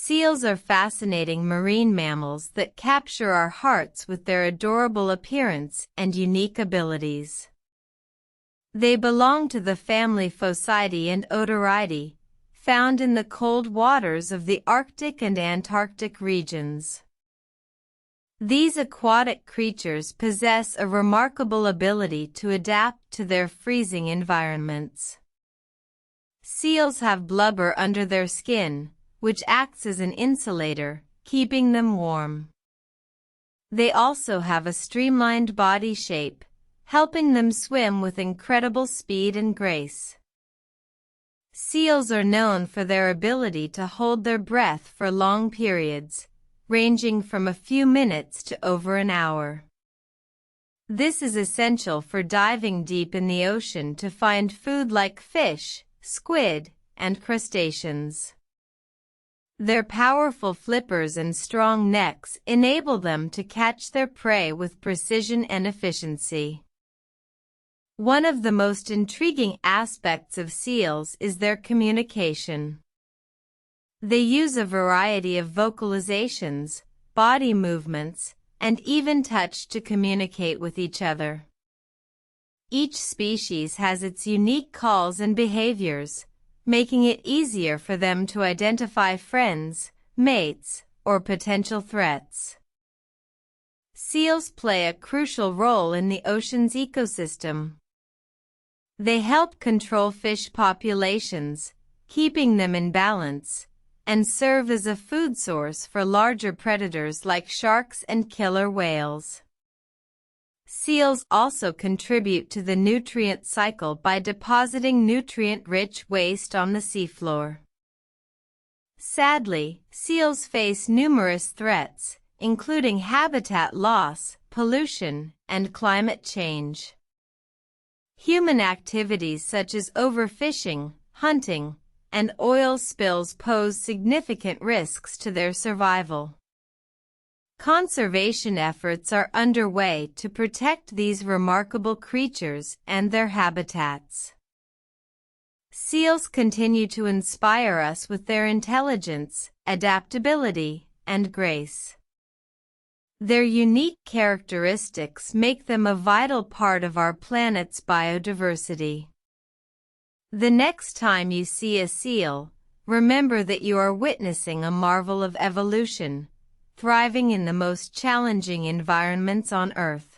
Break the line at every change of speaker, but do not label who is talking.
Seals are fascinating marine mammals that capture our hearts with their adorable appearance and unique abilities. They belong to the family Phocidae and Otariidae, found in the cold waters of the Arctic and Antarctic regions. These aquatic creatures possess a remarkable ability to adapt to their freezing environments. Seals have blubber under their skin, which acts as an insulator, keeping them warm. They also have a streamlined body shape, helping them swim with incredible speed and grace. Seals are known for their ability to hold their breath for long periods, ranging from a few minutes to over an hour. This is essential for diving deep in the ocean to find food like fish, squid, and crustaceans. Their powerful flippers and strong necks enable them to catch their prey with precision and efficiency. One of the most intriguing aspects of seals is their communication. They use a variety of vocalizations, body movements, and even touch to communicate with each other. Each species has its unique calls and behaviors, making it easier for them to identify friends, mates, or potential threats. Seals play a crucial role in the ocean's ecosystem. They help control fish populations, keeping them in balance, and serve as a food source for larger predators like sharks and killer whales. Seals also contribute to the nutrient cycle by depositing nutrient-rich waste on the seafloor. Sadly, seals face numerous threats, including habitat loss, pollution, and climate change. Human activities such as overfishing, hunting, and oil spills pose significant risks to their survival. Conservation efforts are underway to protect these remarkable creatures and their habitats. Seals continue to inspire us with their intelligence, adaptability, and grace. Their unique characteristics make them a vital part of our planet's biodiversity. The next time you see a seal, remember that you are witnessing a marvel of evolution, thriving in the most challenging environments on Earth.